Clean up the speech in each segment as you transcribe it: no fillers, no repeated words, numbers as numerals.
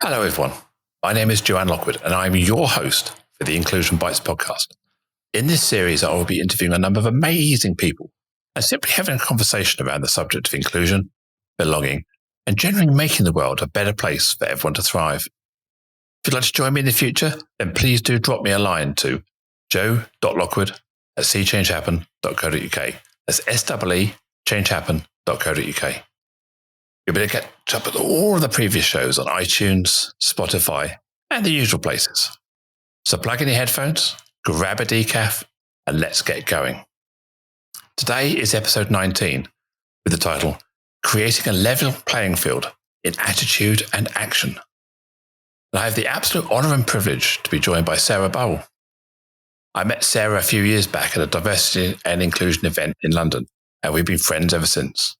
Hello, everyone. My name is Joanne Lockwood, and I'm your host for the Inclusion Bites podcast. In this series, I will be interviewing a number of amazing people and simply having a conversation around the subject of inclusion, belonging, and generally making the world a better place for everyone to thrive. If you'd like to join me in the future, then please do drop me a line to joe.lockwood@seechangehappen.co.uk. That's SEE changehappen.co.uk. You'll be able to catch up with all of the previous shows on iTunes, Spotify, and the usual places. So plug in your headphones, grab a decaf, and let's get going. Today is episode 19 with the title, Creating a Level Playing Field in Attitude and Action. And I have the absolute honour and privilege to be joined by Sarah Bowl. I met Sarah a few years back at a diversity and inclusion event in London, and we've been friends ever since.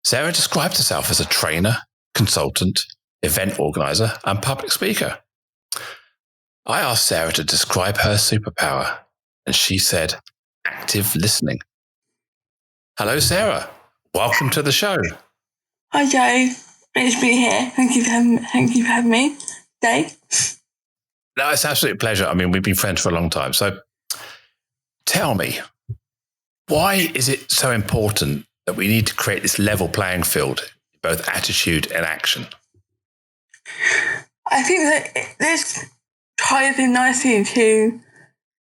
Sarah describes herself as a trainer, consultant, event organizer, and public speaker. I asked Sarah to describe her superpower, and she said, active listening. Hello, Sarah. Welcome to the show. Hi, Joe. Great to be here. Thank you for having me today. No, it's an absolute pleasure. I mean, we've been friends for a long time. So tell me, why is it so important that we need to create this level playing field, both attitude and action? I think that this ties in nicely to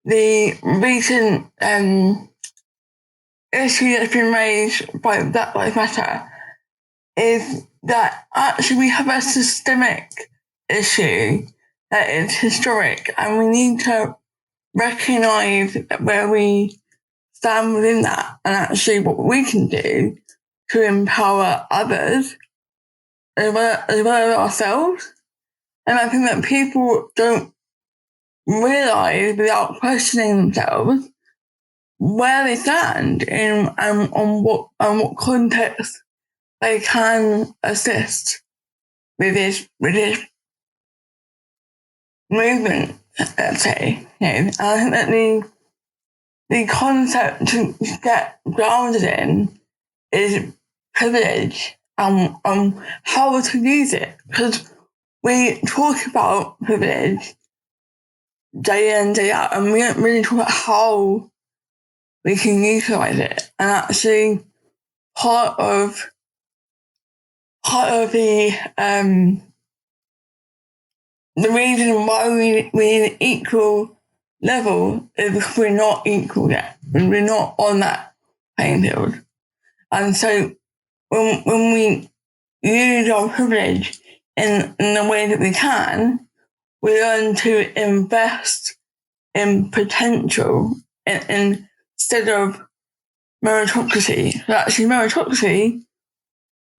the recent issue that's been raised by Black Lives Matter, is that actually we have a systemic issue that is historic, and we need to recognise where we stand within that and actually what we can do to empower others as well as ourselves. And I think that people don't realise without questioning themselves where they stand in on what context they can assist with this movement, let's say. And I think that the concept to get grounded in is privilege and how to use it. Because we talk about privilege day in, day out, and we don't really talk about how we can utilise it. And actually, part of the reason why we need an equal level is because we're not equal yet. We're not on that playing field. And so when we use our privilege in the way that we can, we learn to invest in potential instead of meritocracy. So actually meritocracy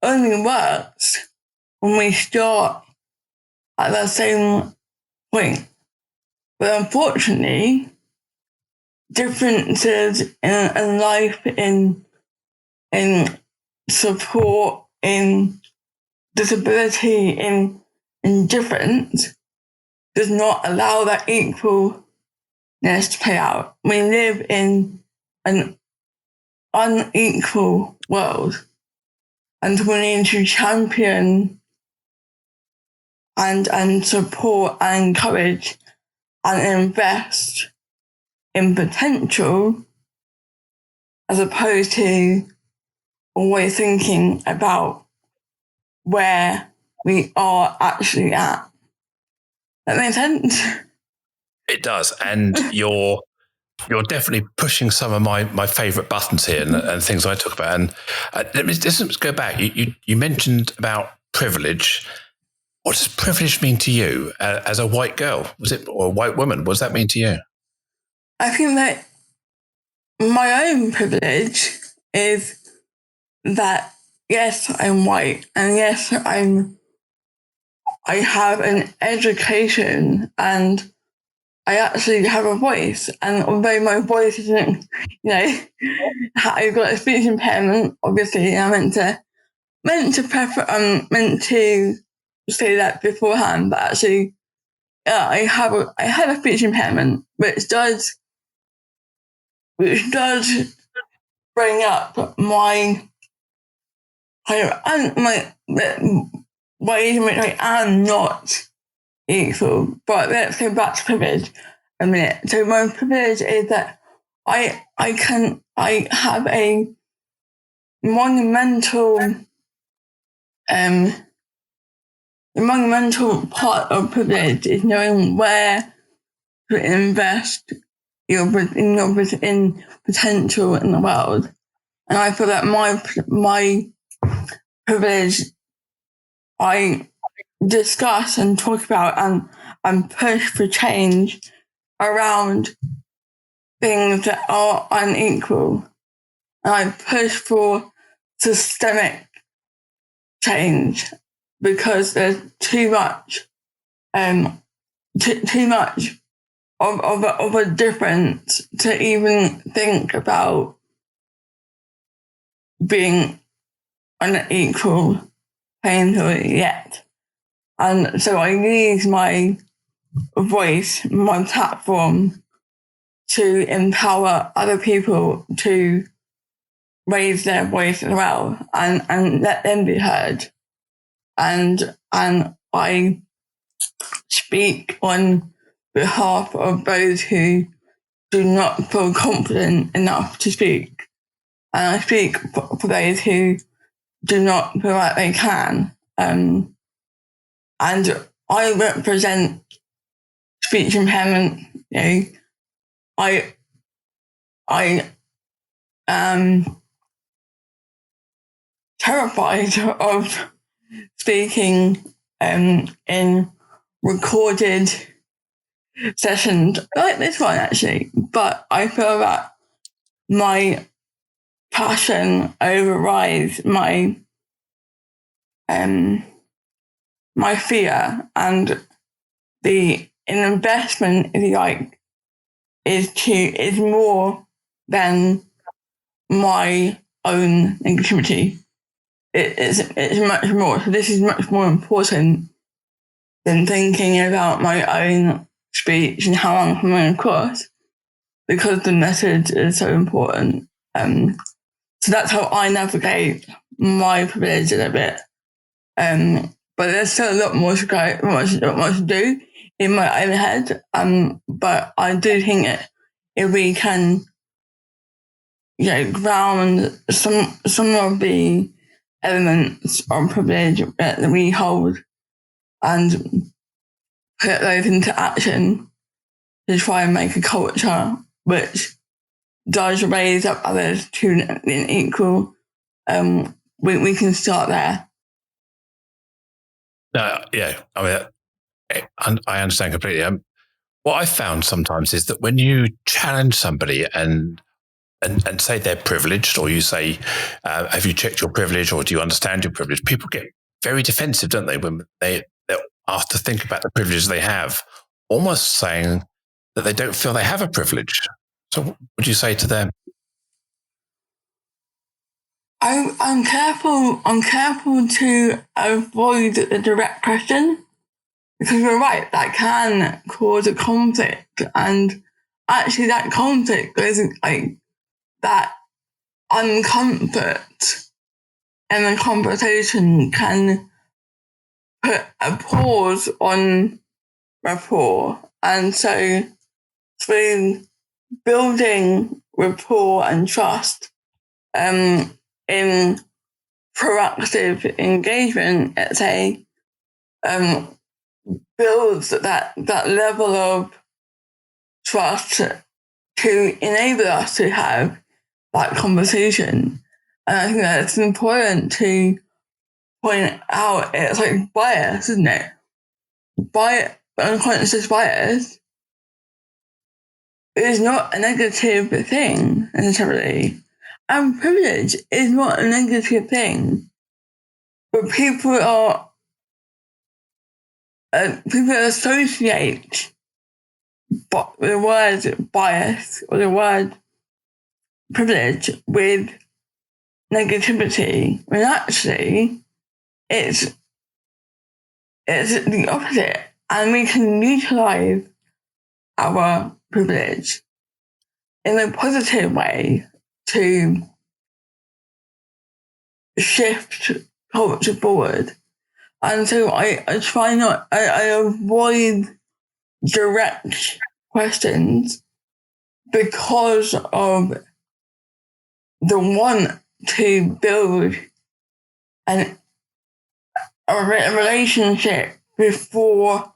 only works when we start at the same point. But unfortunately, differences in life, in support, in disability, in difference, does not allow that equalness to play out. We live in an unequal world, and we need to champion and support and encourage and invest in potential as opposed to always thinking about where we are actually at. That makes sense? It does. And you're definitely pushing some of my favourite buttons here and things I talk about. And let's go back. You mentioned about privilege. What does privilege mean to you as a white girl? Or a white woman? What does that mean to you? I think that my own privilege is that, yes, I'm white, and yes, I have an education, and I actually have a voice. And although my voice isn't, I've got a speech impairment, obviously, I meant to say that beforehand, but actually, yeah, I have a speech impairment, which does bring up my ways in which I am not equal. But let's go back to privilege a minute. So my privilege is that I have a monumental the monumental part of privilege is knowing where to invest in potential in the world. And I feel that my privilege, I discuss and talk about and push for change around things that are unequal. And I push for systemic change because there's too much too much of a difference to even think about being on an equal playing field yet. And so I use my voice, my platform, to empower other people to raise their voice as well and let them be heard. And I speak on behalf of those who do not feel confident enough to speak. And I speak for those who do not feel like they can. And I represent speech impairment. I am terrified of speaking in recorded sessions like this one, actually. But I feel that my passion overrides my my fear, and the investment, if you like, is more than my own negativity. It's much more. So this is much more important than thinking about my own speech and how I'm coming across, because the message is so important. So that's how I navigate my privilege a little bit. But there's still a lot more to go, much to do in my own head. But I do think if we can, ground some of the elements of privilege that we hold and put those into action to try and make a culture which does raise up others to an equal, we can start there. Yeah, I mean, I understand completely. What I found sometimes is that when you challenge somebody and say they're privileged, or you say, have you checked your privilege, or do you understand your privilege? People get very defensive, don't they, when they're asked to think about the privileges they have, almost saying that they don't feel they have a privilege. So what would you say to them? I'm careful to avoid the direct question, because you're right, that can cause a conflict. And actually that conflict isn't like that uncomfort in the conversation can put a pause on rapport. And so through building rapport and trust in proactive engagement, let's say, builds that level of trust to enable us to have that conversation. And I think that it's important to point out, it's like bias, isn't it? Unconscious bias is not a negative thing necessarily. And privilege is not a negative thing. But people associate the word bias or the word privilege with negativity, when actually it's the opposite. And we can utilize our privilege in a positive way to shift culture forward. And so I try not, I avoid direct questions because of the want to build a relationship before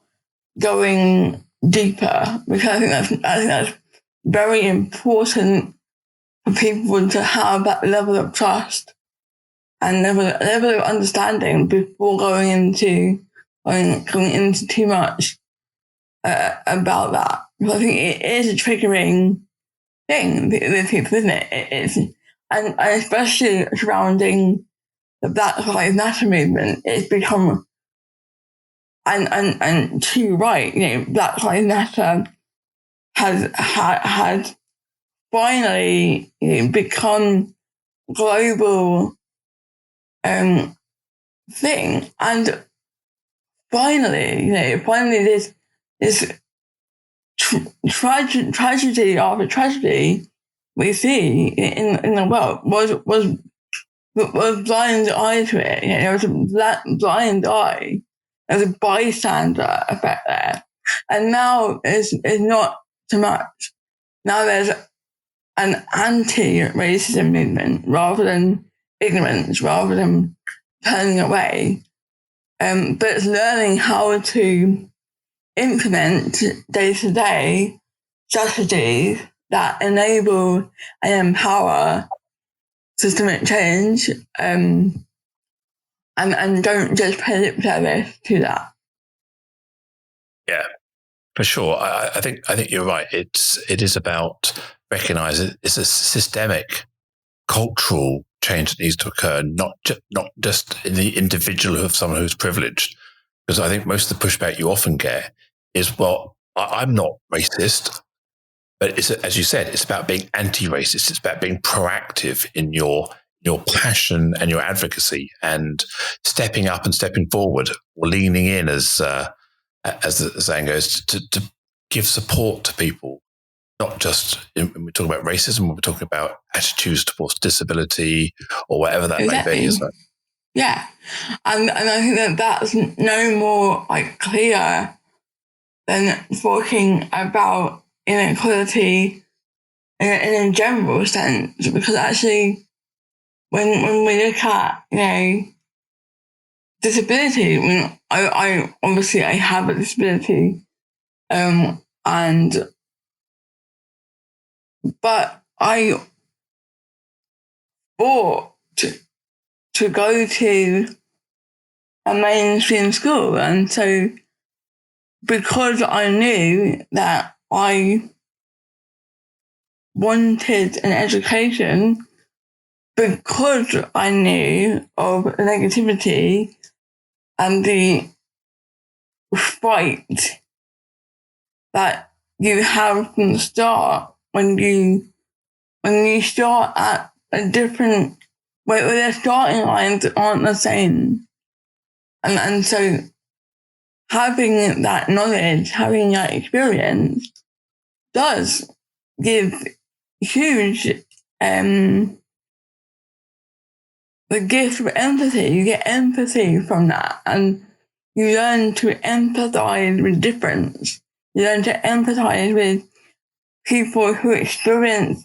going deeper, because I think that's very important for people to have that level of trust and level of understanding before going into too much about that. Because I think it is a triggering thing with people, isn't it? It's and especially surrounding the Black Lives Matter movement, it's become and too right. Black Lives Matter has finally become global thing, and finally this tragedy after tragedy we see in the world was blind eye to it. There was a blind eye. There was a bystander effect there, and now it's not so much. Now there's an anti-racism movement rather than ignorance, rather than turning away. But it's learning how to implement day-to-day strategies that enable and empower systemic change, and don't just pay lip service to that. Yeah, for sure. I think you're right. It is about recognizing it's a systemic cultural change that needs to occur, not just in the individual of someone who's privileged. Because I think most of the pushback you often get is, well, I'm not racist, but it's, as you said, it's about being anti-racist. It's about being proactive in your passion and your advocacy, and stepping up and stepping forward, or leaning in, as the saying goes, to give support to people. Not just when we talk about racism, when we're talking about attitudes towards disability or whatever that may be, isn't it? Yeah, and I think that's no more clear than talking about inequality in a general sense, because actually, when we look at disability, I obviously I have a disability, but I fought to go to a mainstream school, and so because I knew that I wanted an education, because I knew of negativity and the fight that you have from the start when you start at a different where their starting lines aren't the same. And so having that knowledge, having that experience does give huge the gift of empathy. You get empathy from that, and you learn to empathize with difference. You learn to empathize with people who experience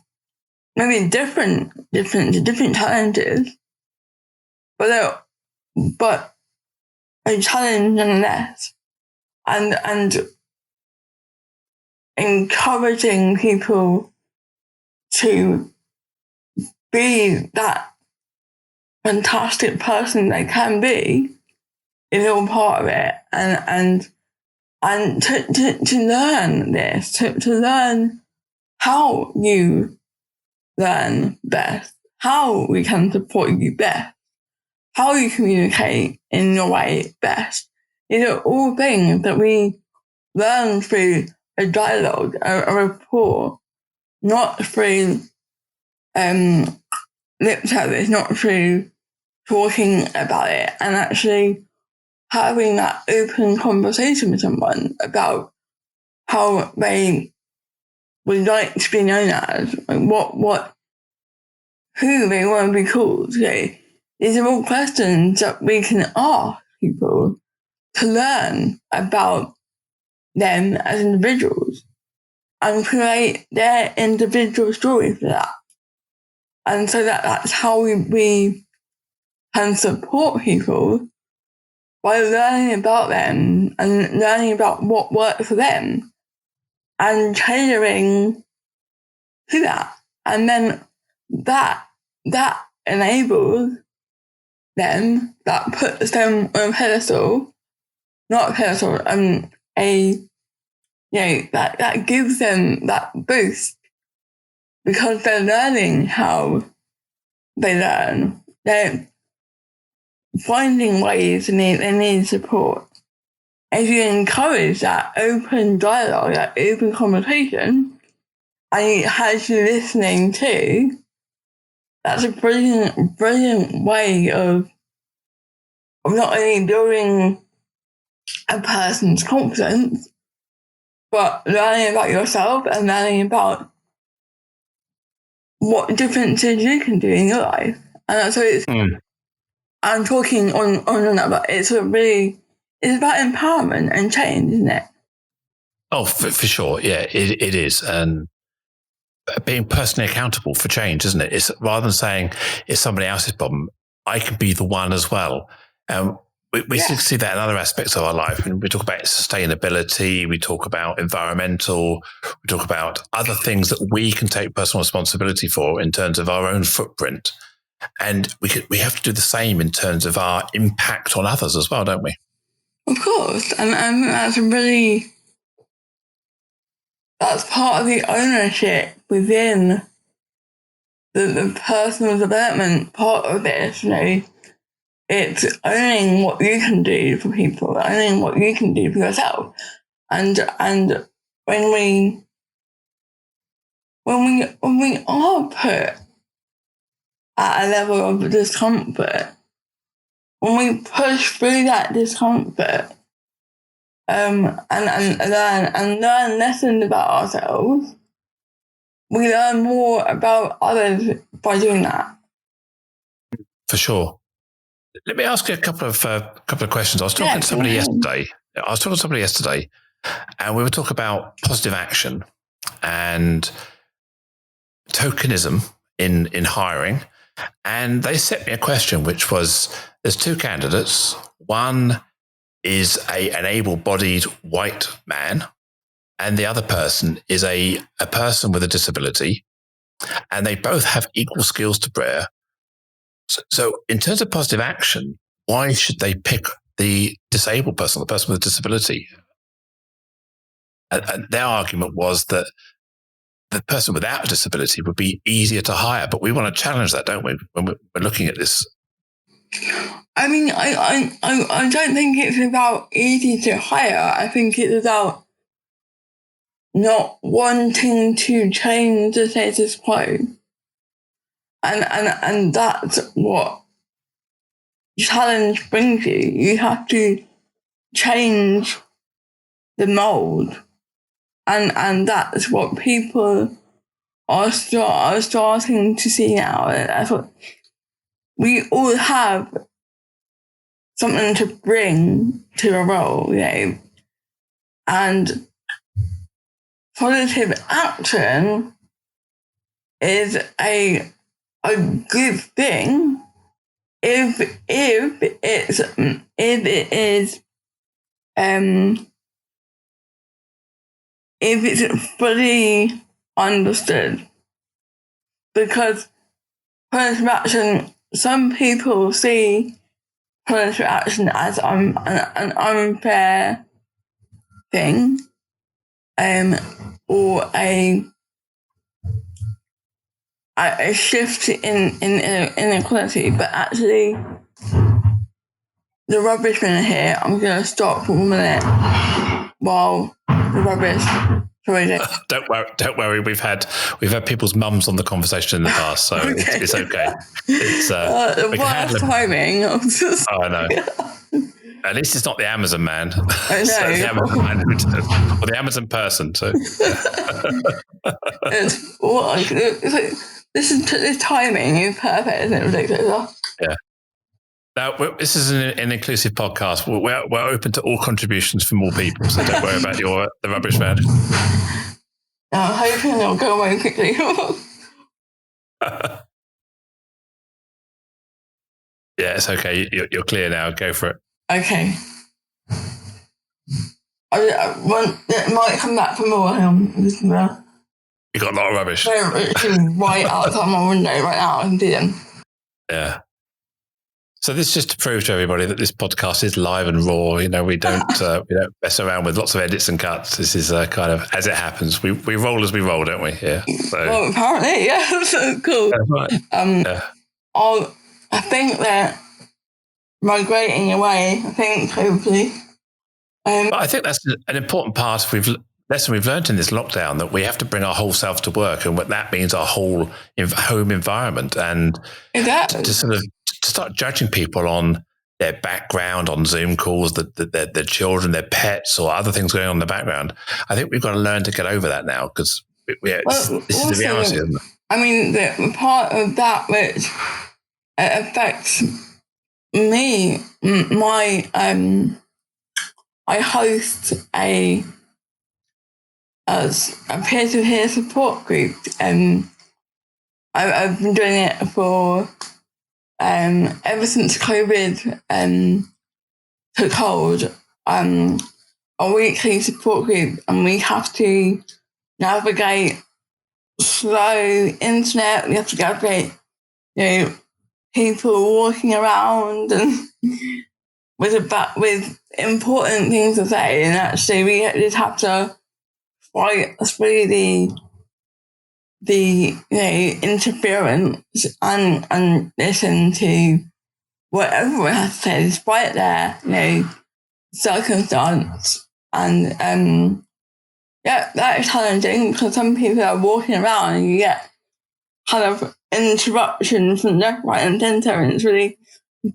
maybe different challenges, but a challenge nonetheless, and encouraging people to be that fantastic person they can be is all part of it, and to learn this, to learn how you learn best, how we can support you best, how you communicate in your way best. These are all things that we learn through a dialogue, a rapport, not through lip service, not through talking about it, and actually having that open conversation with someone about how they would like to be known as, who they want to be called. These are all questions that we can ask people to learn about them as individuals and create their individual story for that. And so that's how we can support people by learning about them and learning about what works for them and tailoring to that. And then that enables them, that puts them on a pedestal, not a pedestal, that gives them that boost because they're learning how they learn. They're finding ways they need support. If you encourage that open dialogue, that open conversation, and it has you listening too, that's a brilliant way of not only building a person's confidence, but learning about yourself and learning about what differences you can do in your life. And so I'm talking on that, but it's about empowerment and change, isn't it? Oh, for sure. Yeah, it is. And being personally accountable for change, isn't it? It's rather than saying it's somebody else's problem, I can be the one as well. We see that in other aspects of our life. And we talk about sustainability, we talk about environmental, we talk about other things that we can take personal responsibility for in terms of our own footprint. And we have to do the same in terms of our impact on others as well, don't we? Of course. And that's part of the ownership within the personal development part of this, It's owning what you can do for people, owning what you can do for yourself. And when we are put at a level of discomfort, when we push through that discomfort, and learn lessons about ourselves, we learn more about others by doing that. For sure. Let me ask you a couple of questions. I was talking to somebody yesterday, and we were talking about positive action and tokenism in hiring. And they set me a question, which was: there's two candidates. One is an able-bodied white man, and the other person is a person with a disability, and they both have equal skills to bear. So in terms of positive action, why should they pick the disabled person, the person with a disability? And their argument was that the person without a disability would be easier to hire. But we want to challenge that, don't we, when we're looking at this? I mean, I don't think it's about easy to hire. I think it's about not wanting to change the status quo. And that's what challenge brings you. You have to change the mold. And that's what people are starting to see now. That's what we all have something to bring to a role, And positive action is a good thing if it is fully understood. Because positive action, some people see positive action as an unfair thing, or a shift in inequality, but actually the rubbish bin here, I'm going to stop for 1 minute while the rubbish. Don't worry. We've had people's mums on the conversation in the past, so okay. It's okay. It's worst timing. I know. At least it's not the Amazon man. I know. So the Amazon man or the Amazon person. So this timing is perfect, isn't it? Ridiculous. Yeah. Now, this is an inclusive podcast. We're open to all contributions from all people, so don't worry about the rubbish man. I'm hoping it'll go away quickly. Yeah, it's okay. You're clear now. Go for it. Okay. It might come back for more. You got a lot of rubbish. They're right outside my window right now. I can see them. Yeah. So this is just to prove to everybody that this podcast is live and raw. You know, we don't mess around with lots of edits and cuts. This is kind of as it happens. We roll as we roll, don't we? Yeah. So, well, apparently, yeah. So cool. Right. I think that migrating away. I think hopefully. But I think that's an important part lesson we've learned in this lockdown, that we have to bring our whole self to work, and what that means our whole home environment, and to sort of to start judging people on their background on Zoom calls, their children, their pets, or other things going on in the background. I think we've got to learn to get over that now, because this is the reality, isn't it? I mean, the part of that which affects me, I host a peer-to-peer support group, and I've been doing it for ever since COVID took hold. A weekly support group, and we have to navigate slow internet. We have to navigate, people walking around and with important things to say, and actually we just have to fight through the interference and listen to what everyone has to say despite their circumstance. And that is challenging, because some people are walking around and you get kind of interruptions from left, right and centre, and it's really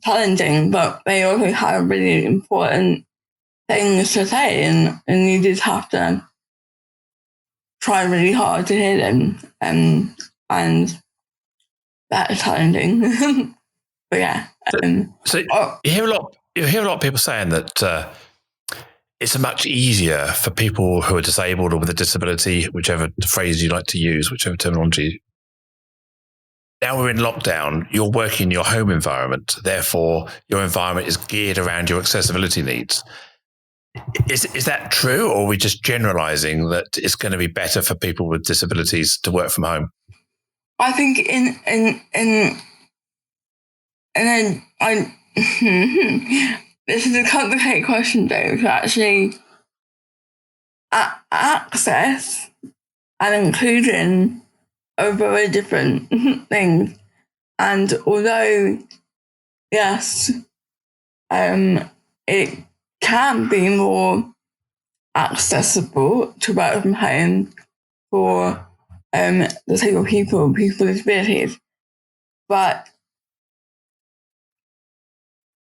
challenging, but they also have really important things to say, and you just have to try really hard to hear them, and that is challenging. But yeah. So you hear a lot of people saying that it's much easier for people who are disabled or with a disability, whichever phrase you like to use, whichever terminology. Now we're in lockdown, you're working in your home environment, therefore your environment is geared around your accessibility needs. Is that true, or are we just generalizing that it's going to be better for people with disabilities to work from home? I think this is a complicated question, though, because actually access and inclusion are very different things. And although, yes, it can be more accessible to work from home for disabled people with disabilities, but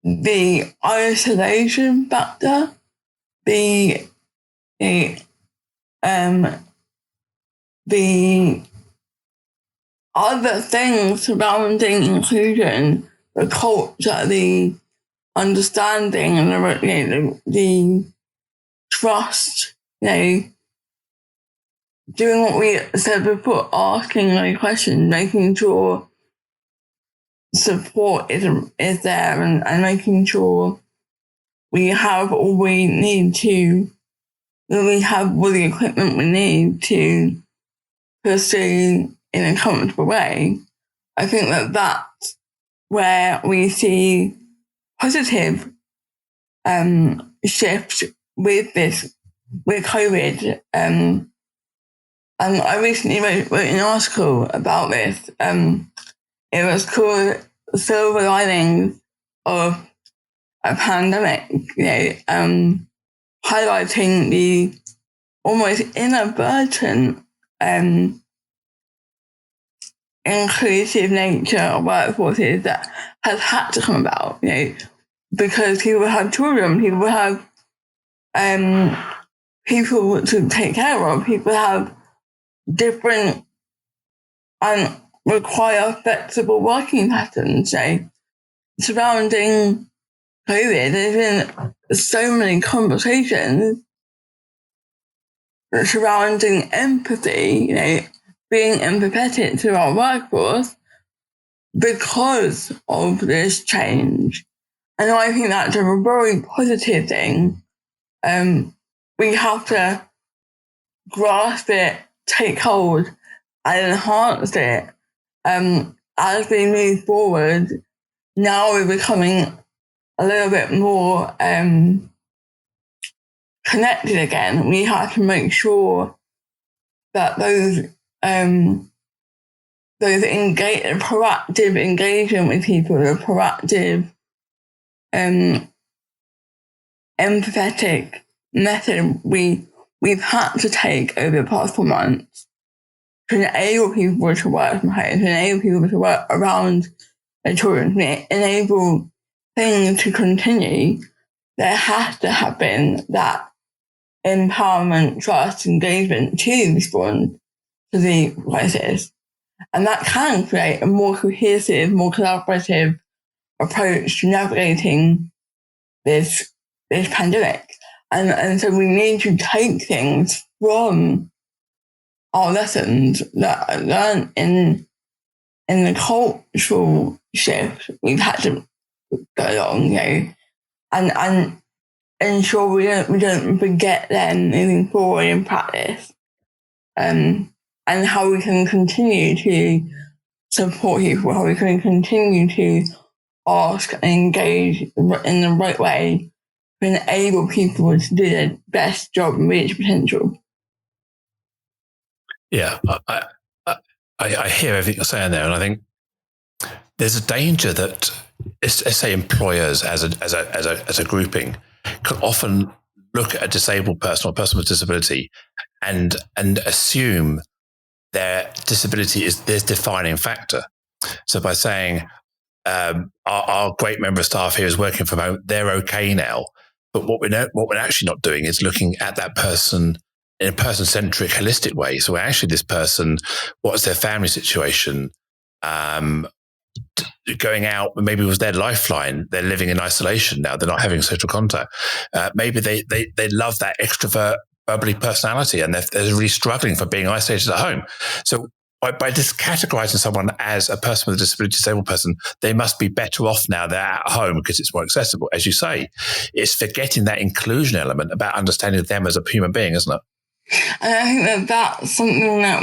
the isolation factor, the other things surrounding inclusion, the culture, the understanding, and the trust, doing what we said before, asking questions, making sure support is there, and making sure we have all we need we have all the equipment we need to pursue in a comfortable way. I think that's where we see positive shift with COVID. And I recently wrote an article about this. It was called "Silver Linings of a Pandemic," highlighting the almost inadvertent inclusive nature of workforces that has had to come about, because people have children, people have people to take care of, people have different and require flexible working patterns. surrounding COVID, there's been so many conversations surrounding empathy, being empathetic to our workforce because of this change. And I think that's a very positive thing. We have to grasp it, take hold, and enhance it. As we move forward, now we're becoming a little bit more connected again. We have to make sure that those proactive engagement with people, the proactive, empathetic method we've had to take over the past 4 months to enable people to work from home, to enable people to work around their children, to enable things to continue. There has to have been that empowerment, trust, engagement to respond to the crisis. And that can create a more cohesive, more collaborative approach to navigating this pandemic. And so we need to take things from our lessons that are learned in the cultural shift we've had to go along, and ensure we don't forget them moving forward in practice, and how we can continue to support people, how we can continue to ask and engage in the right way to enable people to do their best job and reach potential. Yeah, I hear everything you're saying there, and I think there's a danger that, let's say, employers as a grouping can often look at a disabled person or a person with disability and assume their disability is their defining factor. So by saying our great member of staff here is working from home, they're okay now. But what we're actually not doing is looking at that person in a person-centric, holistic way. So actually, this person, what's their family situation? Going out, maybe it was their lifeline. They're living in isolation now. They're not having social contact. Maybe they love that extrovert, bubbly personality, and they're really struggling for being isolated at home. So by just categorizing someone as a person with a disability, disabled person, they must be better off now. They're at home because it's more accessible. As you say, it's forgetting that inclusion element about understanding them as a human being, isn't it? And I think that's something that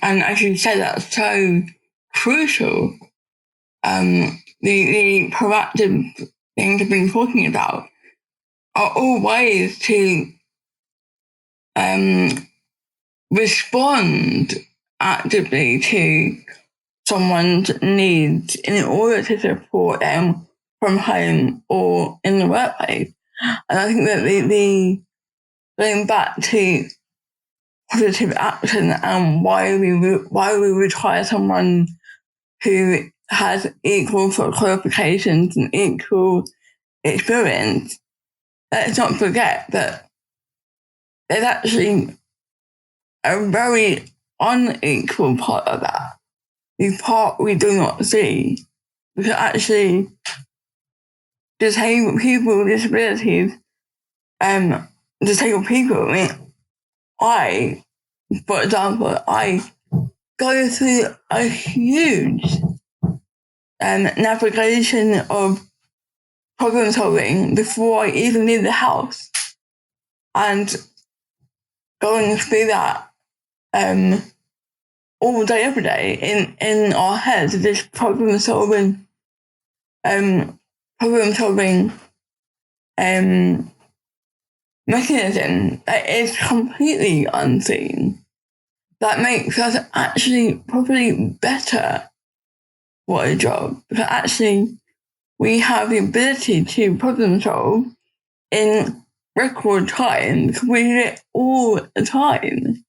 and as you said, that's so crucial. The proactive things we've been talking about are all ways to respond actively to someone's needs in order to support them from home or in the workplace. And I think that the going back to positive action and why we would hire someone who has equal qualifications and equal experience, let's not forget that there's actually a very unequal part of that. The part we do not see. Because actually, disabled people with disabilities, disabled people, for example, I go through a huge navigation of problem solving before I even leave the house. And going through that all day, every day in our heads, this problem solving mechanism that is completely unseen. That makes us actually probably better for a job, because actually we have the ability to problem solve in record time because we do it all the time.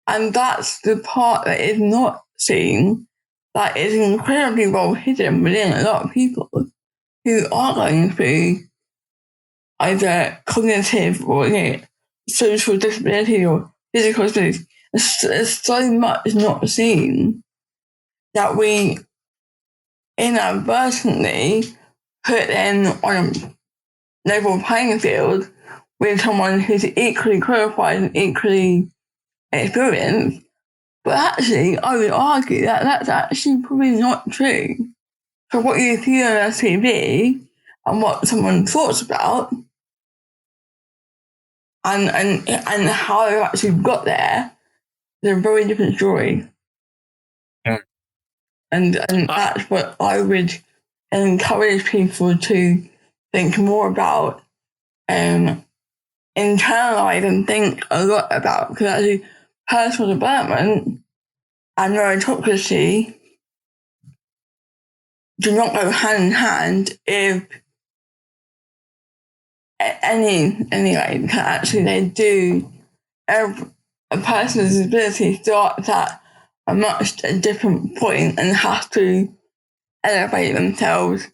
And that's the part that is not seen, that is incredibly well hidden within a lot of people who are going through either cognitive or social disability or physical disability. There's so much not seen that we inadvertently put them on a level playing field with someone who's equally qualified and equally experienced. But actually, I would argue that that's actually probably not true. So what you see on a TV and what someone thoughts about and how they actually got there is a very different story. Yeah. And that's what I would encourage people to think more about, internalize and think a lot about, because actually personal development and meritocracy do not go hand in hand if anyway, because actually they do. A person's ability starts at a much different point and has to elevate themselves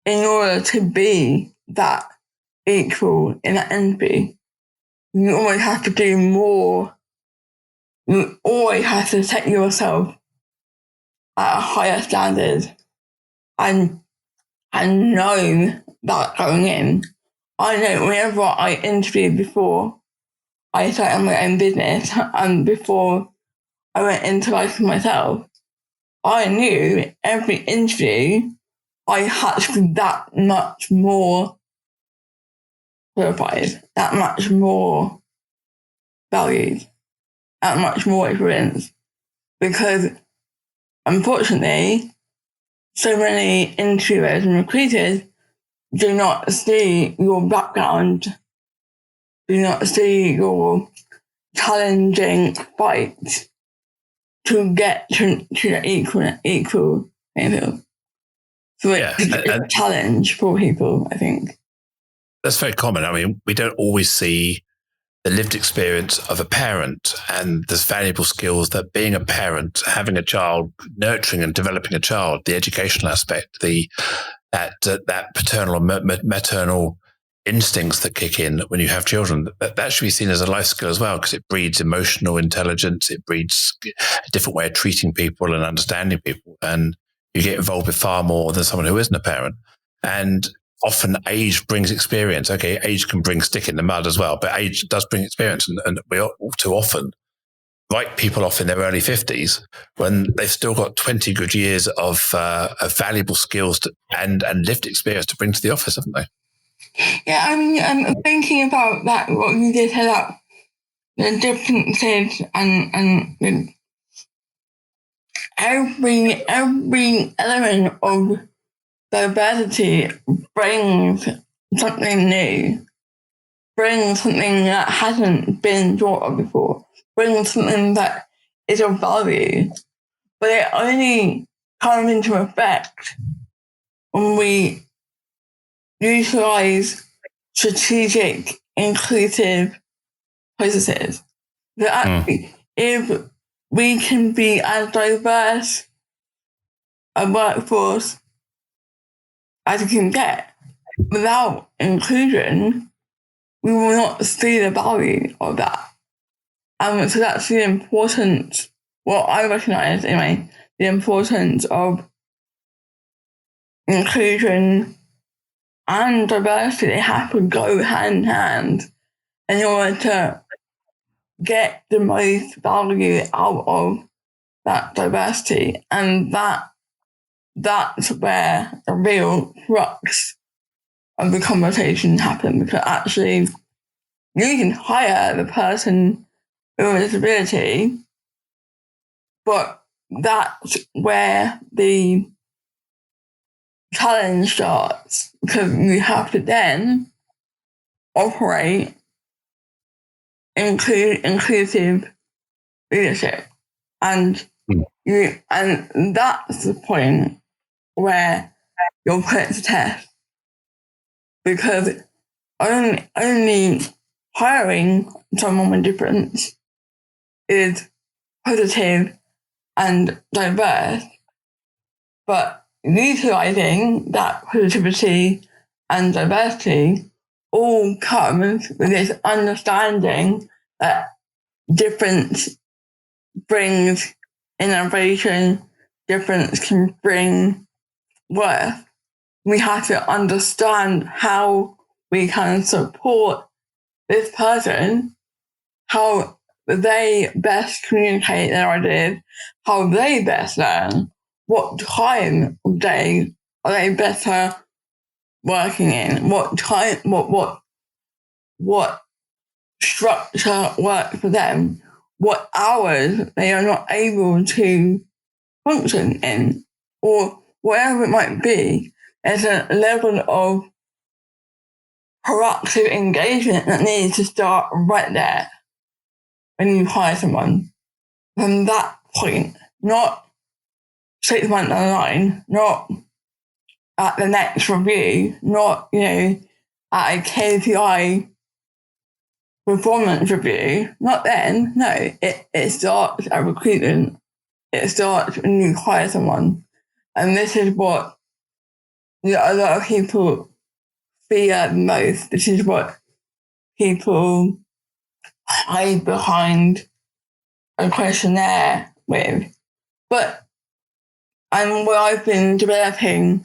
in order to be that equal in that entity. You always have to do more. You always have to set yourself at a higher standard and know that going in. I know whenever I interviewed before I started my own business and before I went into life for myself, I knew every interview I had to be that much more qualified, that much more valued, that much more experienced. Because unfortunately, so many interviewers and recruiters do not see your background, do not see your challenging fight to get to the equal level. So it's a challenge for people, I think. That's very common. I mean, we don't always see the lived experience of a parent, and there's valuable skills that being a parent, having a child, nurturing and developing a child, the educational aspect, that paternal and maternal instincts that kick in when you have children, that should be seen as a life skill as well, because it breeds emotional intelligence, it breeds a different way of treating people and understanding people, and you get involved with far more than someone who isn't a parent. And often age brings experience. Okay, age can bring stick in the mud as well, but age does bring experience, and we all too often write people off in their early 50s when they've still got 20 good years of valuable skills and lived experience to bring to the office, haven't they? Yeah, I mean, I'm thinking about that, what you just said about the differences and every element of diversity brings something new, brings something that hasn't been thought of before, brings something that is of value, but it only comes into effect when we utilize strategic, inclusive processes. That actually, if we can be as diverse a workforce as we can get without inclusion, we will not see the value of that. So that's the importance, what I recognise anyway, the importance of inclusion and diversity. They have to go hand in hand in order to get the most value out of that diversity. And that's where the real crux of the conversation happens, because actually you can hire the person with a disability, but that's where the challenge starts, because you have to then operate inclusive leadership, and that's the point where you're put to test, because only hiring someone with difference is positive and diverse, but utilizing that positivity and diversity all comes with this understanding that difference brings innovation, difference can bring worth. we have to understand how we can support this person, how they best communicate their ideas, how they best learn, what time of day are they better working in, what time, what structure works for them, what hours they are not able to function in, or whatever it might be. There's a level of proactive engagement that needs to start right there when you hire someone. From that point, not 6 months down the line, not at the next review, not, at a KPI performance review, not then. No, it starts at recruitment. It starts when you hire someone. And this is what a lot of people fear the most. This is what people hide behind a questionnaire with. And what I've been developing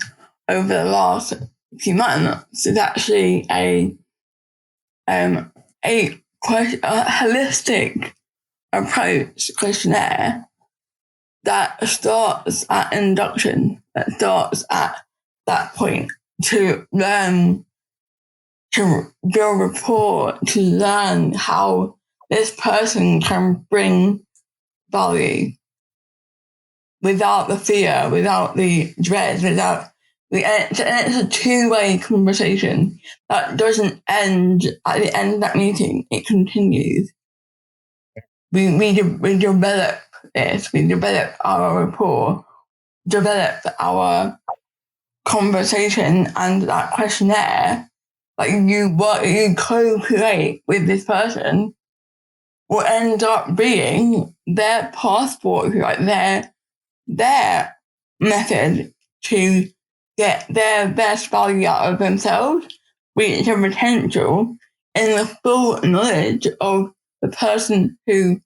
over the last few months is actually a holistic approach questionnaire that starts at induction, that starts at that point to learn, to build rapport, to learn how this person can bring value without the fear, without the dread, it's a two-way conversation that doesn't end at the end of that meeting. It continues. We develop this. We develop our rapport, develop our conversation, and that questionnaire that you co-create with this person will end up being their passport, like their method to get their best value out of themselves, reach their potential, in the full knowledge of the person who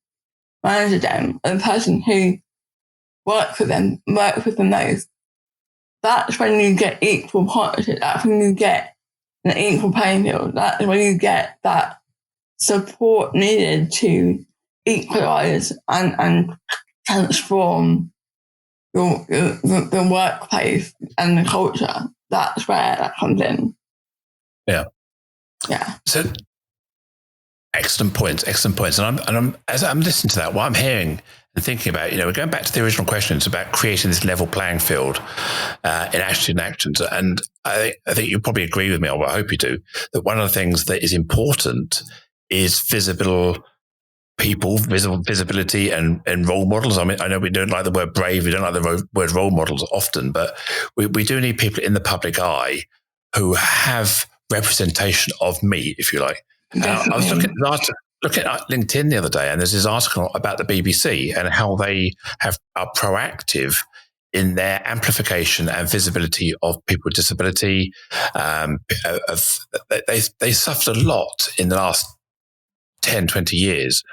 manages them, the person who works with them most. That's when you get equal partnership. That's when you get an equal playing field. That's when you get that support needed to equalize and transform the workplace and the culture. That's where that comes in. Yeah. So excellent points. And as I'm listening to that, what I'm hearing and thinking about, we're going back to the original questions about creating this level playing field in attitude and actions. And I think you probably agree with me, or I hope you do, that one of the things that is important is visibility and role models. I mean, I know we don't like the word brave, we don't like the word role models often, but we do need people in the public eye who have representation of me, if you like. I was looking at LinkedIn the other day, and there's this article about the BBC and how they are proactive in their amplification and visibility of people with disability. They suffered a lot in the last 10, 20 years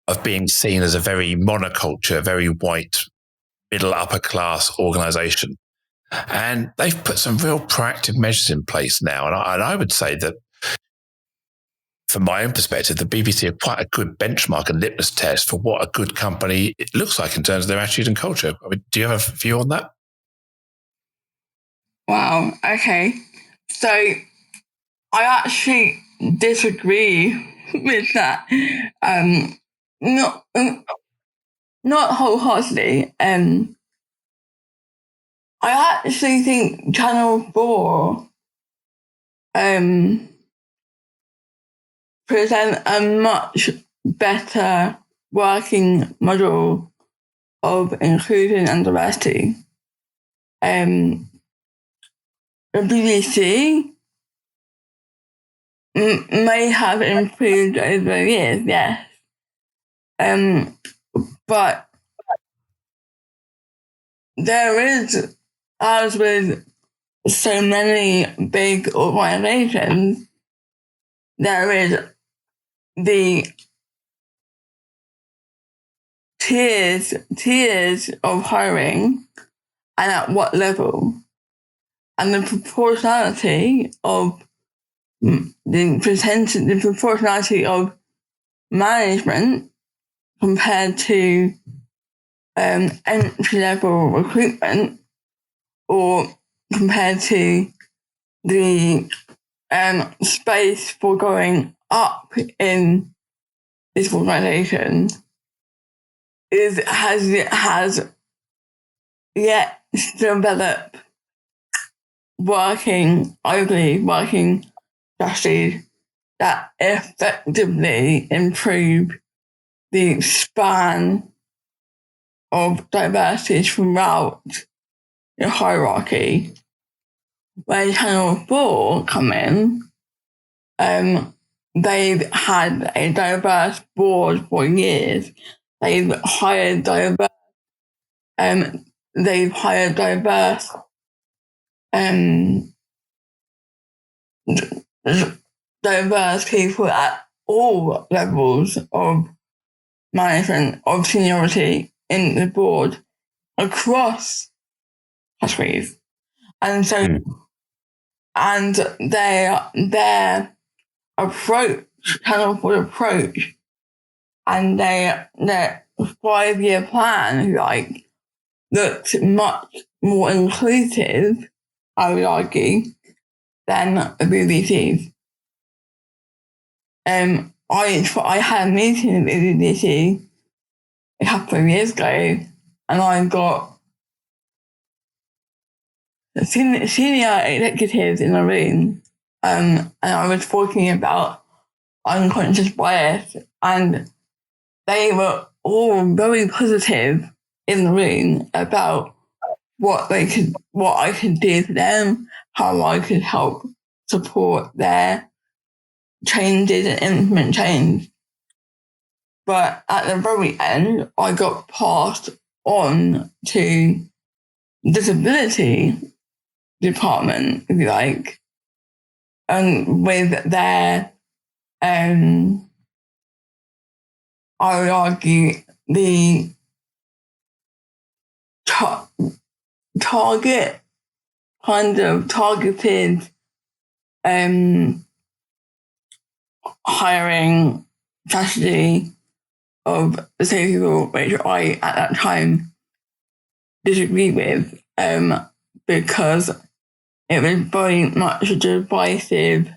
of being seen as a very monoculture, very white, middle upper class organization. And they've put some real proactive measures in place now. And I would say that from my own perspective, the BBC are quite a good benchmark and litmus test for what a good company it looks like in terms of their attitude and culture. I mean, do you have a view on that? Wow. Okay. So I actually disagree with that. Not wholeheartedly. I actually think Channel 4 present a much better working model of inclusion and diversity. The BBC may have improved over the years, yes. But there is, as with so many big organizations, there is the tiers of hiring and at what level. and the proportionality of the proportionality of management compared to entry-level recruitment, or compared to the space for going up in this organisation, has yet to develop working strategies that effectively improve the span of diversity throughout the hierarchy. When Channel 4 come in, they've had a diverse board for years. They've hired diverse people at all levels of management, of seniority in the board across categories. And so, and their approach, Channel 4 approach, and their 5-year plan, if you like, looked much more inclusive, I would argue, than the BBC's. I had a meeting with the BBC a couple of years ago, and I got senior executives in the room, and I was talking about unconscious bias, and they were all very positive in the room about what I could do for them, how I could help support their changes and implement change. But at the very end, I got passed on to disability department, if you like, and with their, I would argue, the targeted hiring strategy of the same people, which I at that time disagreed with, because it was very much a divisive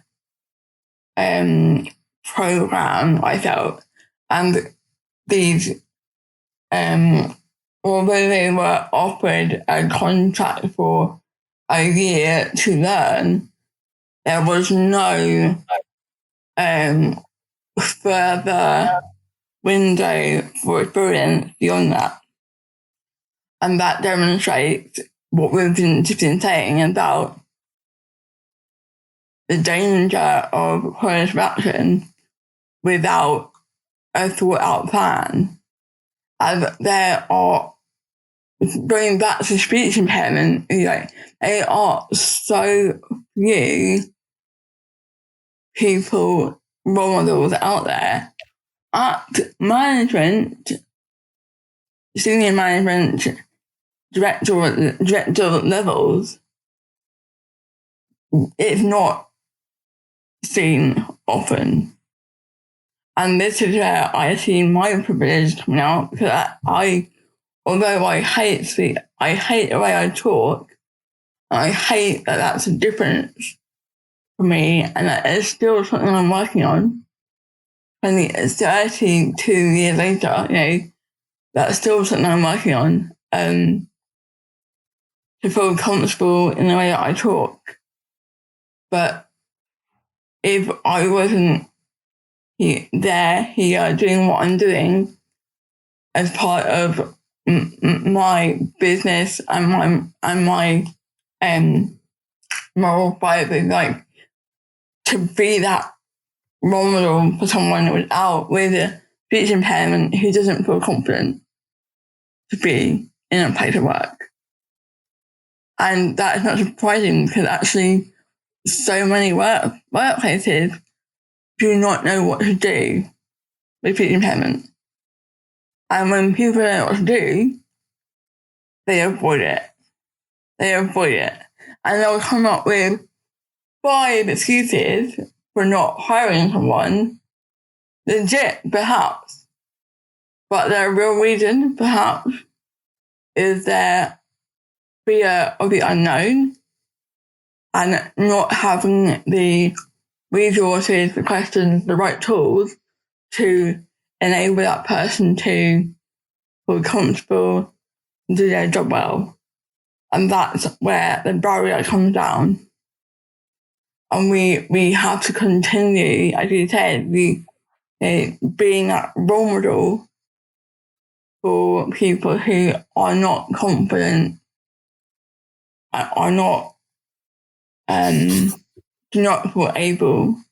program, I felt. And these, although they were offered a contract for a year to learn, there was no further window for experience beyond that. And that demonstrates what we've been saying about the danger of corrective action without a thought-out plan. As there are, going back to speech impairment, there are so few people, role models out there at management, senior management, director levels. It's not seen often. And this is where I see my privilege coming out, because although I hate the way I talk, I hate that that's a difference for me, and that it's still something I'm working on. And it's 32 years later, that's still something I'm working on, to feel comfortable in the way that I talk. But if I wasn't here doing what I'm doing as part of my business and my moral fiber, to be that role model for someone with a speech impairment who doesn't feel confident to be in a place of work. And that is not surprising, because actually so many workplaces do not know what to do with speech impairment. And when people don't know what to do, they avoid it. and they'll come up with 5 excuses for not hiring someone, legit perhaps, but their real reason perhaps is their fear of the unknown and not having the resources, the questions, the right tools to enable that person to feel comfortable and do their job well. And that's where the barrier comes down. And we have to continue, as you said, being that role model for people who are not confident, are not do not feel able to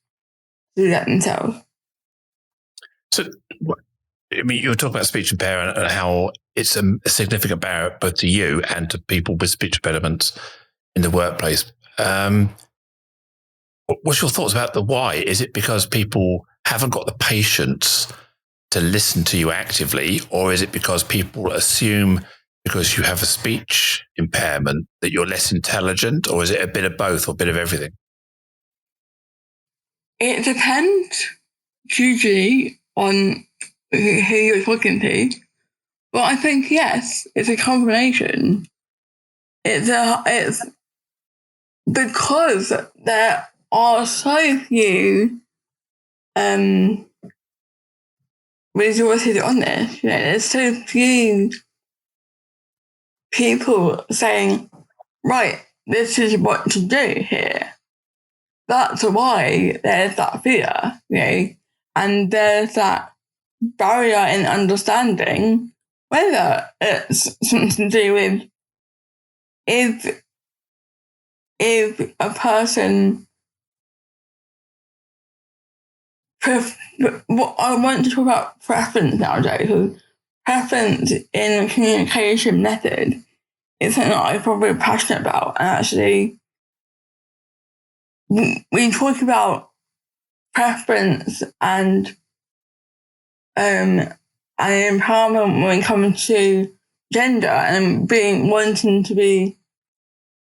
do that themselves. So, I mean, you were talking about speech impairment and how it's a significant barrier both to you and to people with speech impediments in the workplace. What's your thoughts about the why? Is it because people haven't got the patience to listen to you actively, or is it because people assume because you have a speech impairment that you're less intelligent, or is it a bit of both or a bit of everything? It depends hugely on who you're talking to, but I think yes, it's a combination. It's because there are so few resources on this. There's so few people saying, right, this is what to do here. That's why there's that fear, and there's that barrier in understanding whether it's something to do with if a person what I want to talk about preference nowadays, because preference in communication method is something that I'm probably passionate about. And actually, we talk about preference and empowerment when it comes to gender and wanting to be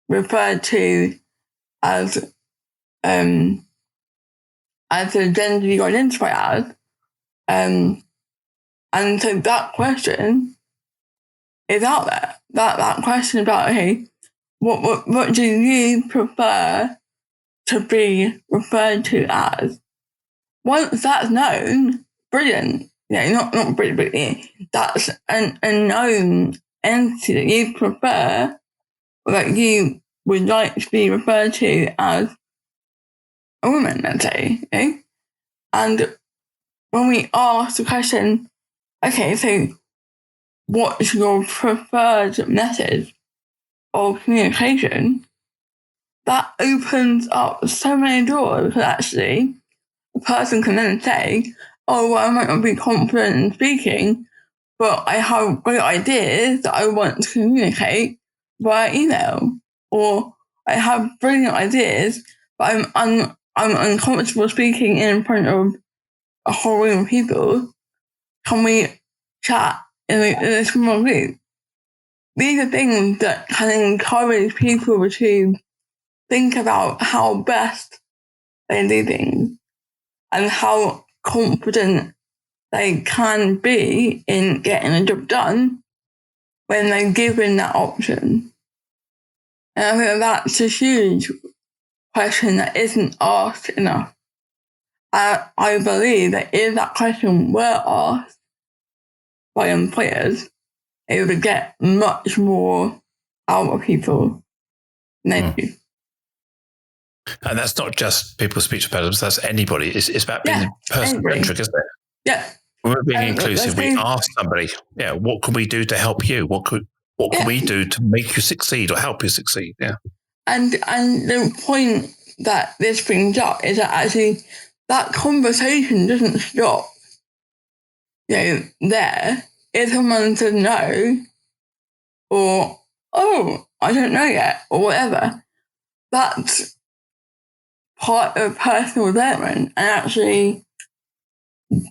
referred to as the gender you identify as. And so that question is out there. That question about, hey, what do you prefer to be referred to as? Once that's known, brilliant. Not brilliant, but that's a known entity that you prefer, or that you would like to be referred to as a woman, let's say. And when we ask the question, okay, so what's your preferred method of communication? That opens up so many doors, because actually a person can then say, oh, well, I might not be confident in speaking, but I have great ideas that I want to communicate via email. Or I have brilliant ideas, but I'm uncomfortable speaking in front of a whole room of people. Can we chat in a small group? These are things that can encourage people to think about how best they do things and how confident they can be in getting a job done when they're given that option. And I think that's a huge question that isn't asked enough. I believe that if that question were asked by employers, it would get much more out of people than they do. And that's not just people with speech impediments, that's anybody. It's about being person-centric, isn't it? Yeah. We're being inclusive. We ask somebody, what can we do to help you? What can we do to make you succeed or help you succeed? Yeah. And the point that this brings up is that actually that conversation doesn't stop, there. If someone says no, or, oh, I don't know yet, or whatever, that's part of personal development. And actually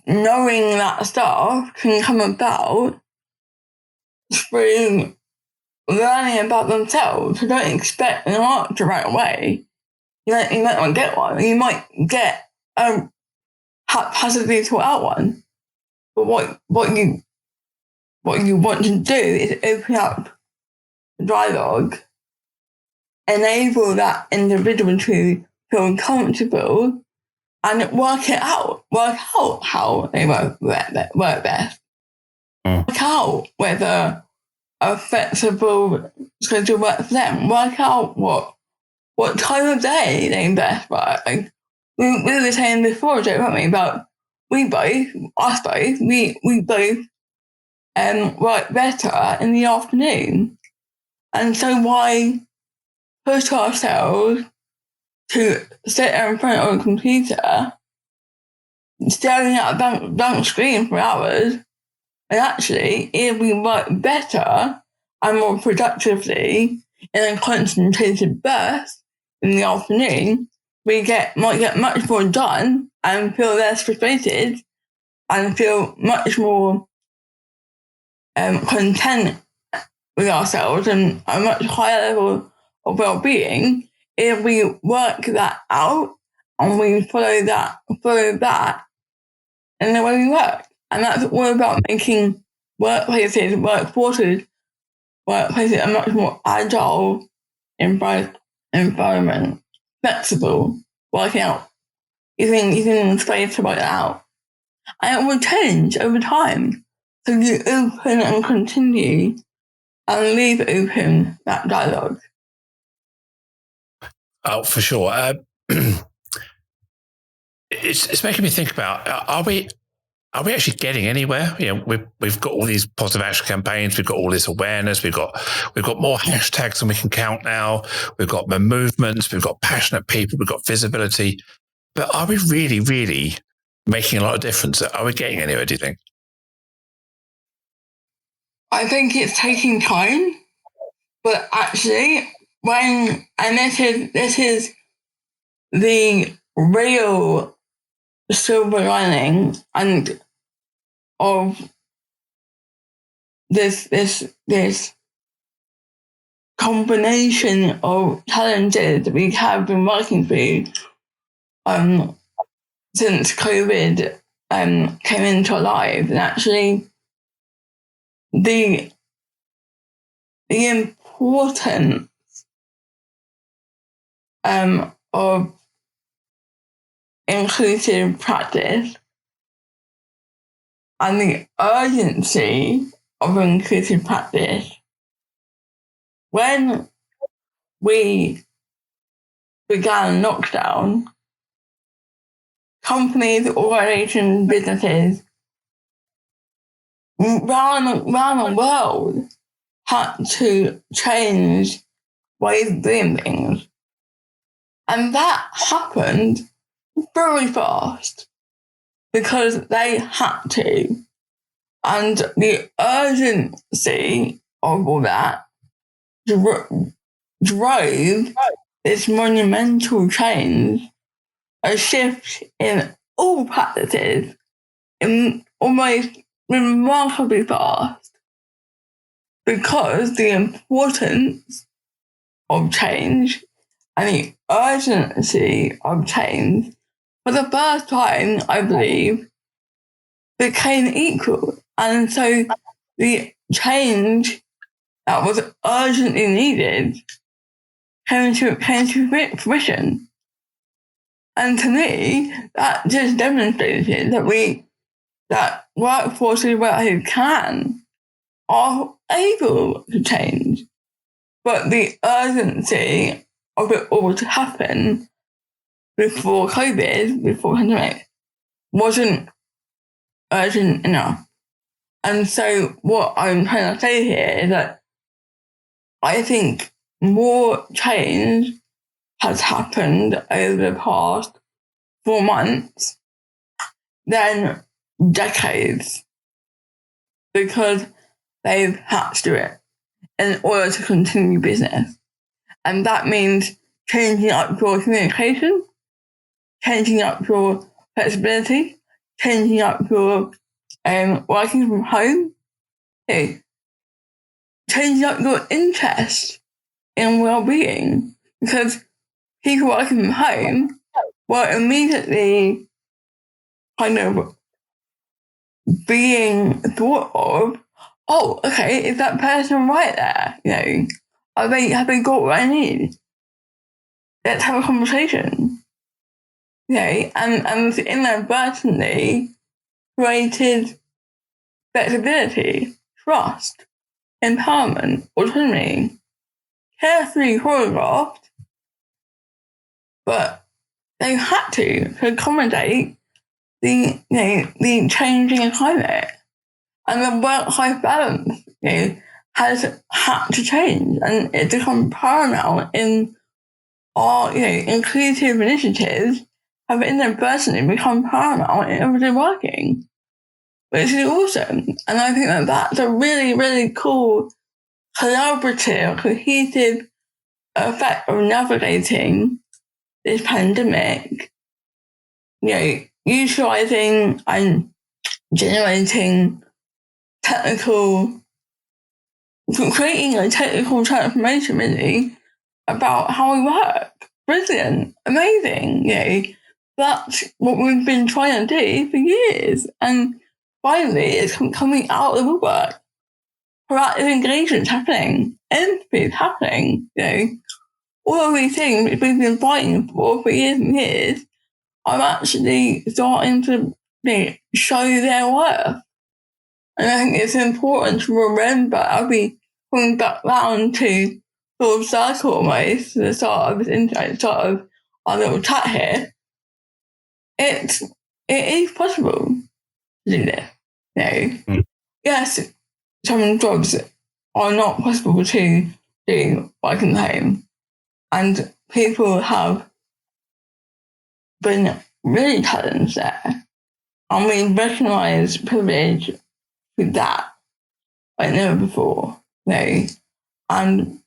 knowing that stuff can come about through learning about themselves. So don't expect an answer right away. You might not get one. You might get haphazardly thought out one. But what you want to do is open up the dialogue, enable that individual to feel comfortable, and work out how they work best. Work out whether a flexible schedule works for them. Work out what time of day they best work. Like, we were saying before, Joe, weren't we, about we both work better in the afternoon. And so why push ourselves to sit in front of a computer, staring at a blank screen for hours, and actually, if we work better and more productively in a concentrated burst in the afternoon, we might get much more done and feel less frustrated and feel much more content with ourselves and a much higher level of well-being if we work that out and we follow that in the way we work. And that's all about making workplaces a much more agile environment, flexible, working out, using space to work it out. And it will change over time. So you open and continue and leave open that dialogue. Oh, for sure. It's making me think about, are we actually getting anywhere? You know, we've got all these positive action campaigns. We've got all this awareness. We've got more hashtags than we can count now. We've got the movements. We've got passionate people. We've got visibility. But are we really, really making a lot of difference? Are we getting anywhere, do you think? I think it's taking time, but actually, this is the real silver lining and of this combination of challenges that we have been working through since COVID came into our lives, and actually the importance of inclusive practice and the urgency of inclusive practice. When we began lockdown, companies, organizations, businesses around the world had to change ways of doing things. And that happened very fast because they had to. And the urgency of all that drove this monumental change, a shift in all practices, in almost remarkably fast, because the importance of change and the urgency of change, for the first time, I believe, became equal. And so the change that was urgently needed came to fruition. And to me, that just demonstrated that workforces where can are able to change. But the urgency of it all to happen before COVID, before pandemic, wasn't urgent enough. And so what I'm trying to say here is that I think more change has happened over the past 4 months than decades, because they've had to do it in order to continue business. And that means changing up your communication, changing up your flexibility, changing up your working from home. Okay. change up your interest in well-being, because people working from home were immediately kind of being thought of, oh, okay, is that person right there? Have they got what I need? Let's have a conversation. And inadvertently created flexibility, trust, empowerment, autonomy, carefully choreographed, but they had to accommodate the changing climate, and the work-life balance, has had to change, and it's become paramount in our, inclusive initiatives have inadvertently become paramount in everyday working, which is awesome. And I think that that's a really, really cool, collaborative, cohesive effect of navigating this pandemic, utilizing and generating creating a technical transformation really about how we work. Brilliant, amazing, that's what we've been trying to do for years. And finally, it's coming out of the woodwork. Proactive engagement's happening, empathy is happening, all of these things we've been fighting for years and years are actually starting to show their worth. And I think it's important to remember, I'll be coming back round to sort of circle almost to the start of this intro, start of our little chat here. It is possible to do this. Yes, some jobs are not possible to do working at home. And people have been really challenged there. And we recognise privilege with that like never before. And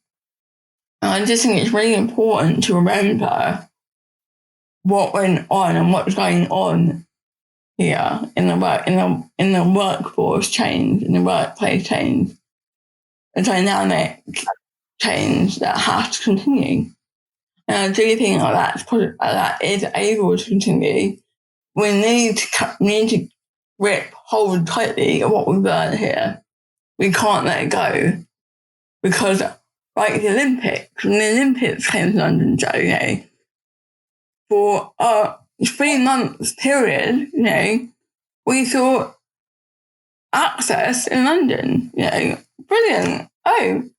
I just think it's really important to remember what went on and what's going on here in the workforce change, in the workplace change, a dynamic change that has to continue. And I do think that is able to continue. We need to hold tightly of what we've learned here. We can't let it go, because like the Olympics, when the Olympics came to London, Joe, for a 3 months period, we saw access in London, brilliant. Oh,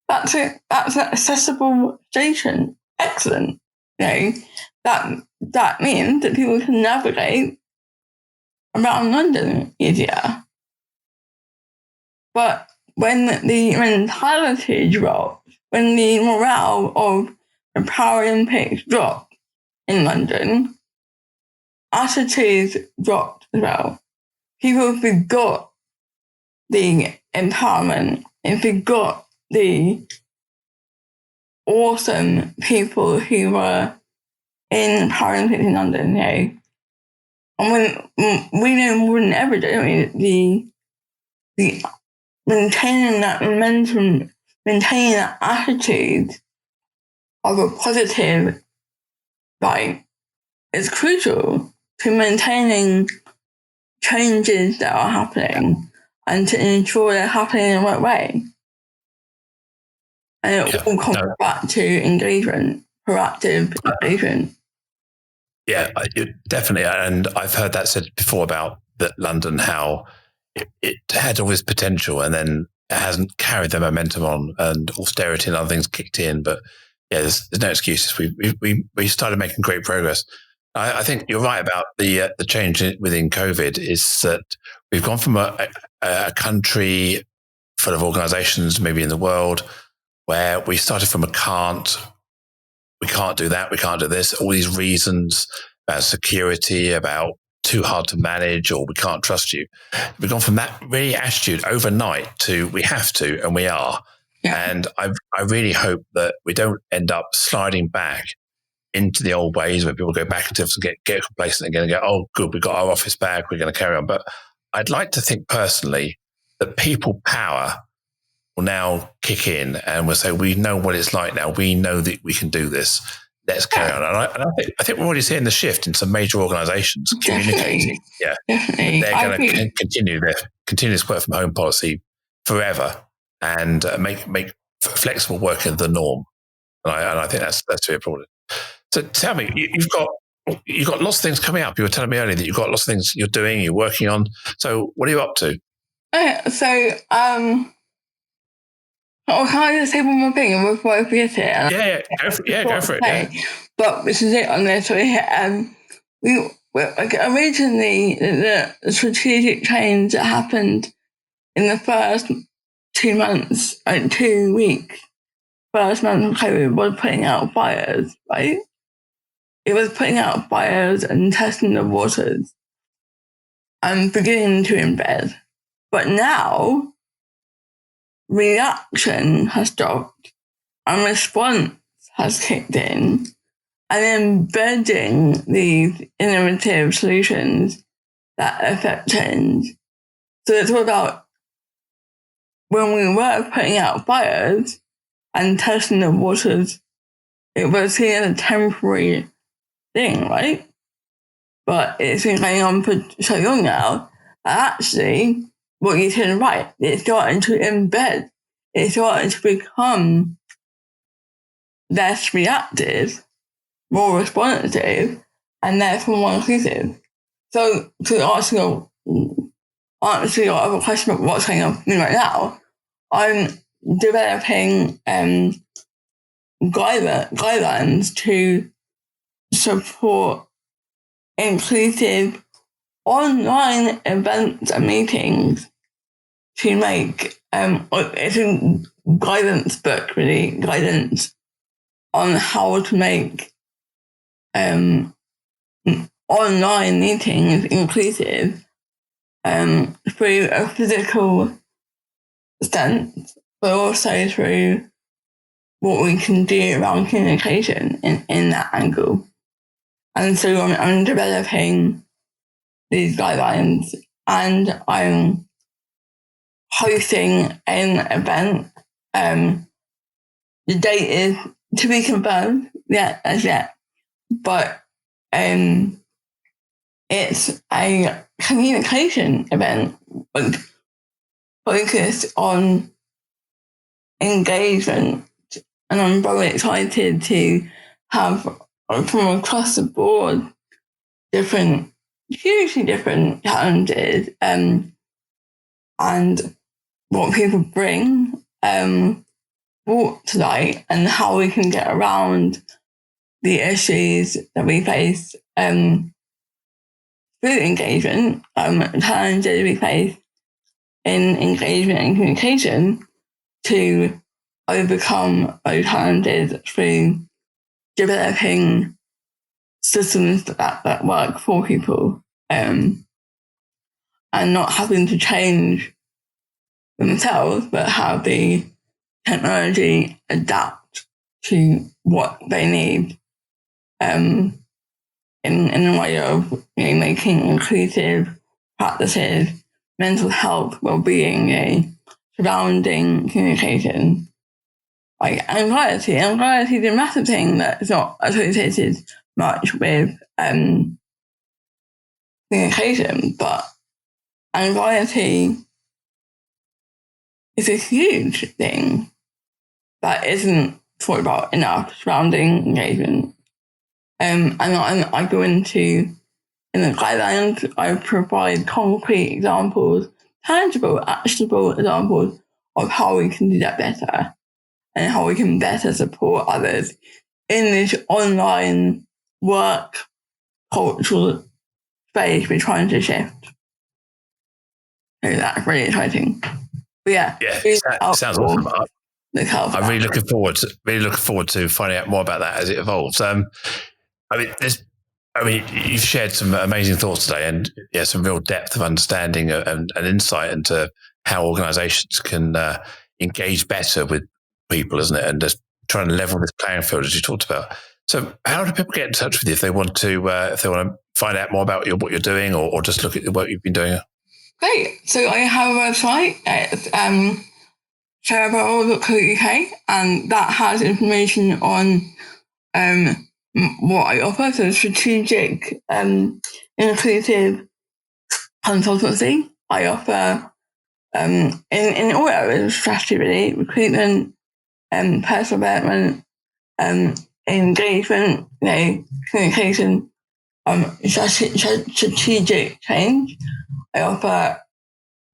that's it. That's an accessible station. Excellent. That means that people can navigate around London easier. But when the mentality dropped, when the morale of the Paralympics dropped in London, attitudes dropped as well. People forgot the empowerment and forgot the awesome people who were in Paralympics in London, And when we know more than ever, the maintaining that momentum, maintaining that attitude of a positive is crucial to maintaining changes that are happening and to ensure they're happening in the right way. And it all comes back to engagement, proactive engagement. Yeah, definitely. And I've heard that said before about that London, how it had all this potential and then it hasn't carried the momentum on, and austerity and other things kicked in. But yeah, there's no excuses. We started making great progress. I think you're right about the change within COVID is that we've gone from a country full of organizations, maybe in the world, where we started from we can't do that, we can't do this, all these reasons about security, about too hard to manage, or we can't trust you. We've gone from that really attitude overnight to we have to, and we are. Yeah. And I really hope that we don't end up sliding back into the old ways where people go back into and get complacent again and go, oh, good, we got our office back, we're going to carry on. But I'd like to think personally that people power will now kick in and we'll say, we know what it's like now. We know that we can do this. Let's carry on. And I think we're already seeing the shift in some major organizations communicating. Definitely. They're going to continue their continuous work from home policy forever and make flexible working the norm. And I think that's very important. So tell me, you've got lots of things coming up. You were telling me earlier that you've got lots of things you're doing, you're working on. So what are you up to? Can I just say one more thing before I forget it? Go for it. Yeah. But this is it on this. We originally the strategic change that happened in the first 2 months, 2 weeks, first month of COVID was putting out fires, right? It was putting out fires and testing the waters and beginning to embed. But now, reaction has stopped and response has kicked in, and embedding these innovative solutions that affect change. So it's all about when we were putting out fires and testing the waters, it was seen as a temporary thing, right? But it's been going on for so long now that actually what you said right, it's starting to embed, it's starting to become less reactive, more responsive, and therefore more inclusive. So to answer your other question about what's going on for me right now, I'm developing guidelines to support inclusive online events and meetings to make it's a guidance book, really, guidance on how to make online meetings inclusive through a physical stance, but also through what we can do around communication in that angle. And so I'm developing these guidelines and I'm hosting an event. The date is to be confirmed as yet, but it's a communication event focused on engagement, and I'm very excited to have from across the board hugely different challenges and what people bring brought to light and how we can get around the issues that we face through engagement, challenges we face in engagement and communication to overcome those challenges through developing systems that work for people and not having to change themselves, but have the technology adapt to what they need in a way of making inclusive practices, mental health, well-being, surrounding communication. Like anxiety is a massive thing that's not associated much with communication, but anxiety is a huge thing that isn't thought about enough surrounding engagement. And I go into, in the guidelines, I provide concrete examples, tangible, actionable examples of how we can do that better and how we can better support others in this online work cultural space we're trying to shift. So that's really exciting. But it sounds awesome. I'm really looking forward to finding out more about that as it evolves. You've shared some amazing thoughts today, and some real depth of understanding and insight into how organisations can engage better with people, isn't it? And just trying to level this playing field, as you talked about. So, how do people get in touch with you if they want to find out more about what you're doing, or just look at the work you've been doing? Great. So I have a website. It's sarahbarrow.co.uk, and that has information on what I offer, so strategic, inclusive consultancy. I offer in all areas of strategy, really, recruitment, personal development, engagement, communication, strategic change. I offer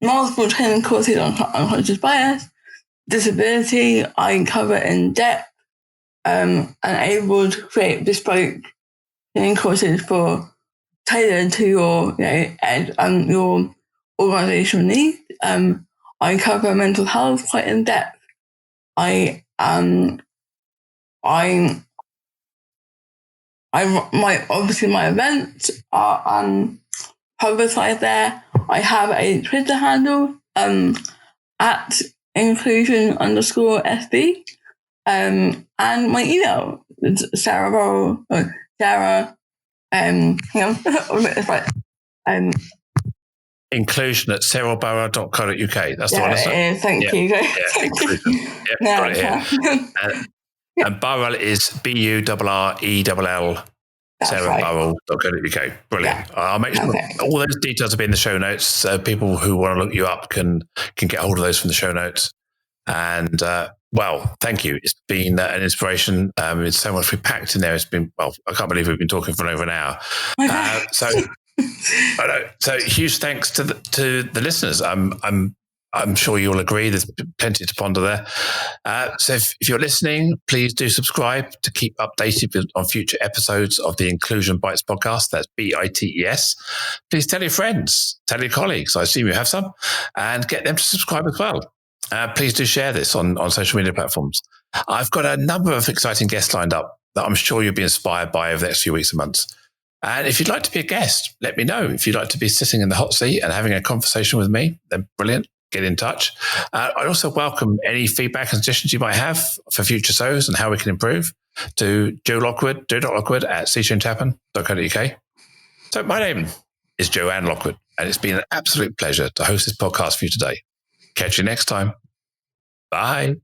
multiple training courses on unconscious bias, disability. I cover in depth, and able to create bespoke training courses for tailored to your your organizational needs. I cover mental health quite in depth. My events are publicized there. I have a Twitter handle at inclusion_SB, and my email is Sarah. Hang on, it's right. Inclusion at sarahbarrow.co.uk. That's the one, isn't it? Thank you. Yeah, inclusion. Yeah, got it here. And Barrel is BURRELL. sarahbarrow.co.uk. Brilliant. Yeah. I'll make sure all those details will be in the show notes, so people who want to look you up can get hold of those from the show notes. And well, thank you. It's been an inspiration. It's so much we packed in there. It's been, well, I can't believe we've been talking for over an hour. So huge thanks to the listeners. I'm sure you'll agree there's plenty to ponder there. So if you're listening, please do subscribe to keep updated on future episodes of the Inclusion Bites podcast. That's BITES. Please tell your friends, tell your colleagues. I assume you have some, and get them to subscribe as well. Please do share this on social media platforms. I've got a number of exciting guests lined up that I'm sure you'll be inspired by over the next few weeks and months. And if you'd like to be a guest, let me know. If you'd like to be sitting in the hot seat and having a conversation with me, then brilliant. Get in touch. I also welcome any feedback and suggestions you might have for future shows and how we can improve to joelockwood@cchainchapman.co.uk. So my name is Joanne Lockwood, and it's been an absolute pleasure to host this podcast for you today. Catch you next time. Bye.